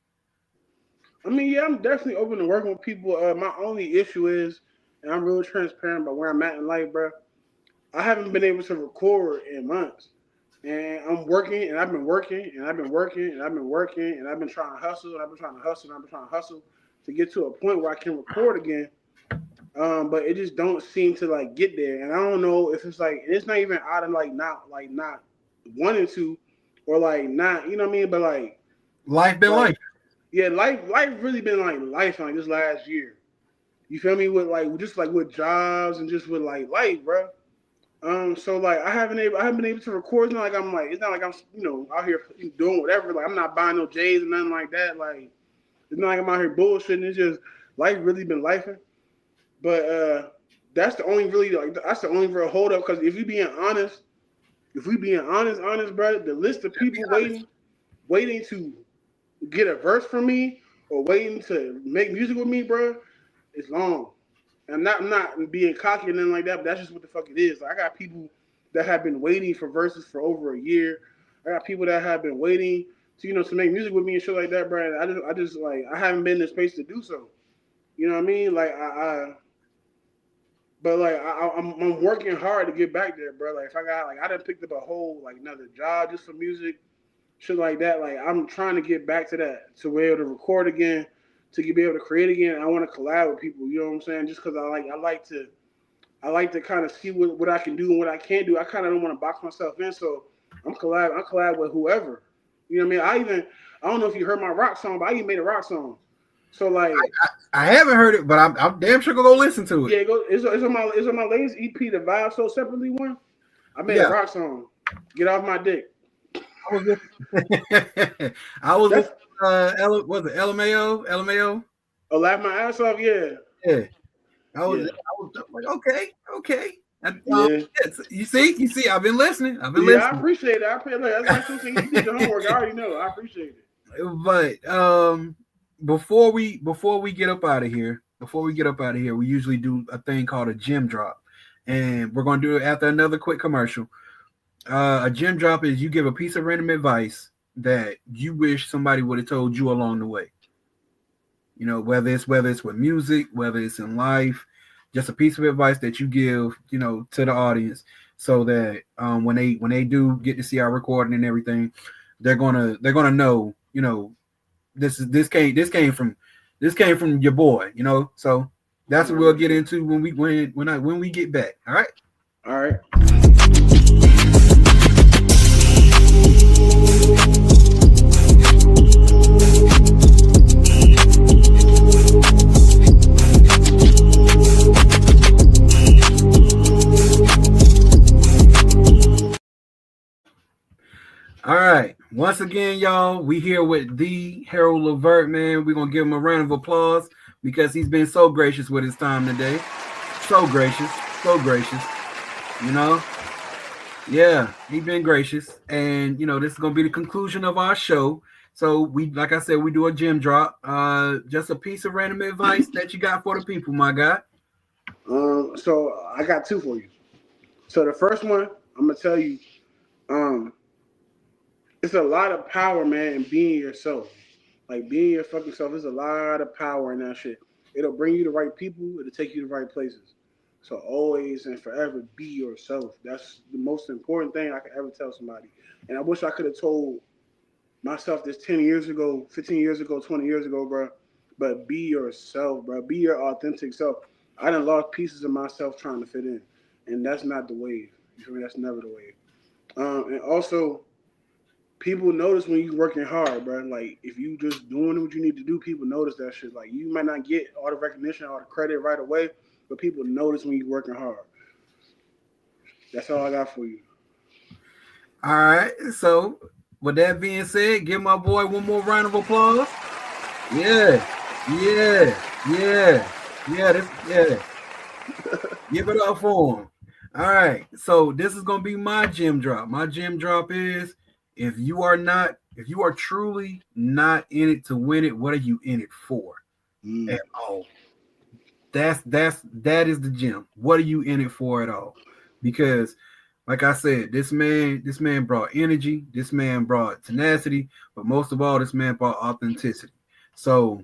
S2: I mean, yeah, I'm definitely open to working with people. My only issue is, and I'm real transparent about where I'm at in life, bro. I haven't been able to record in months. And I'm working and I've been working and I've been working and I've been working and I've been trying to hustle and I've been trying to hustle and I've been trying to hustle to get to a point where I can record again. But it just don't seem to like get there. And I don't know if it's like it's not even out of not wanting to or like not, you know what I mean? But
S1: Life been
S2: like
S1: life.
S2: yeah, life really been like life like this last year. You feel me? With like just like with jobs and just with like life, bro. So like I haven't been able to record. It's not like it's not like I'm out here doing whatever. Like I'm not buying no J's and nothing like that. Like it's not like I'm out here bullshitting. It's just life really been lifing. But that's the only really like that's the only real hold up. Because if we being honest, bro, the list of people waiting to get a verse from me or waiting to make music with me, bro, it's long. I'm not being cocky and nothing like that, but that's just what the fuck it is. Like, I got people that have been waiting for verses for over a year. I got people that have been waiting to to make music with me and shit like that, bro. And I just like I haven't been in the space to do so. You know what I mean? Like but like I'm working hard to get back there, bro. Like if I got like I done picked up a whole like another job just for music, shit like that. Like I'm trying to get back to that to be able to record again, to be able to create again. I want to collab with people. You know what I'm saying? Just because I like to kind of see what I can do and what I can't do. I kind of don't want to box myself in, so I collab with whoever. You know what I mean? I don't know if you heard my rock song, but I even made a rock song. So like,
S1: I haven't heard it, but I'm damn sure gonna go listen to it.
S2: yeah, it's on my latest EP, the Vibe So Separately one. I made a
S1: Yeah.
S2: rock song. Get off my dick.
S1: I was listening. I was listening. Was it LMAO? LMAO?
S2: Oh, laugh my ass off. Yeah,
S1: Yeah. I was.
S2: yeah,
S1: I was like, okay.
S2: yeah.
S1: Yes. You see. I've been listening.
S2: Yeah, I appreciate it. I appreciate it. That's like something you did your homework. I already know. I appreciate it.
S1: But before we get up out of here, we usually do a thing called a gym drop, and we're gonna do it after another quick commercial. A gym drop is you give a piece of random advice that you wish somebody would have told you along the way. Whether it's with music, whether it's in life, just a piece of advice that you give, to the audience, so that when they do get to see our recording and everything, they're gonna know, this came from your boy, So that's what we'll get into when we get back. All right.
S2: All right.
S1: All right. Once again, y'all, we here with the Harold Levert, man. We're gonna give him a round of applause because he's been so gracious with his time today. So gracious, so gracious. Yeah, he's been gracious. And this is gonna be the conclusion of our show. So like I said, we do a gym drop. Just a piece of random advice that you got for the people, my guy.
S2: So I got two for you. So the first one, I'm gonna tell you, it's a lot of power, man, in being yourself. Like being your fucking self, there's a lot of power in that shit. It'll bring you the right people. It'll take you to the right places. So always and forever be yourself. That's the most important thing I could ever tell somebody. And I wish I could have told myself this 10 years ago, 15 years ago, 20 years ago, bro. But be yourself, bro. Be your authentic self. I done lost pieces of myself trying to fit in. And that's not the wave. You feel me? That's never the wave. And also, people notice when you working hard, bro. Like if you just doing what you need to do, people notice that shit. Like you might not get all the recognition, all the credit right away, but people notice when you working hard. That's all I got for you.
S1: All right. So with that being said, give my boy one more round of applause. Yeah. Give it up for him. All right. So this is gonna be my gym drop. My gym drop is if you are truly not in it to win it, what are you in it for? At all? That is the gym. What are you in it for at all? Because like I said, this man brought energy, this man brought tenacity, but most of all, this man brought authenticity. So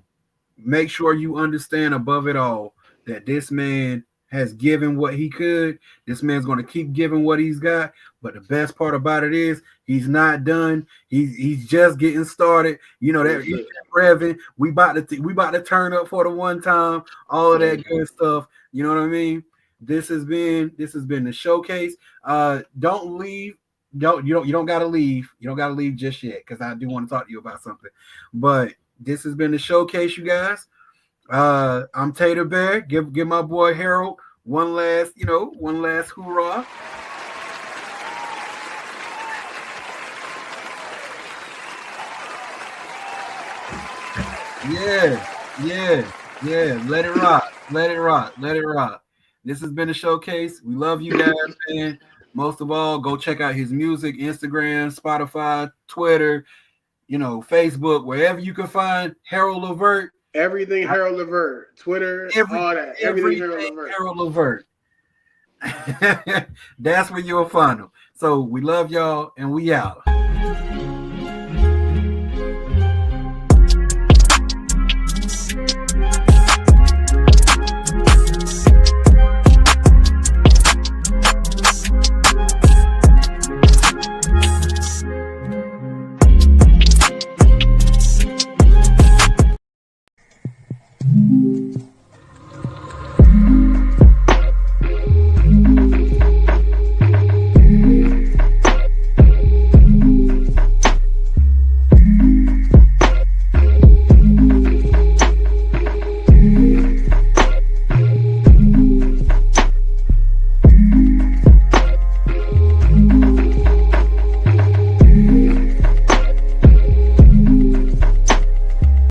S1: make sure you understand above it all that this man has given what he could. This man's going to keep giving what he's got. But the best part about it is he's not done. He's just getting started. You know that he's revving. We about to turn up for the one time. All of that good stuff. You know what I mean? This has been the showcase. Don't leave. You don't gotta leave. You don't gotta leave just yet because I do want to talk to you about something. But this has been the showcase, you guys. I'm Tater Bear. Give my boy Harold one last hoorah. Yeah. Let it rock. This has been a showcase. We love you guys, man. Most of all, go check out his music, Instagram, Spotify, Twitter, Facebook, wherever you can find Harold Levert.
S2: Everything Harold Levert, Twitter, all that. Everything
S1: Harold Levert. That's where you'll find him. So we love y'all and we out.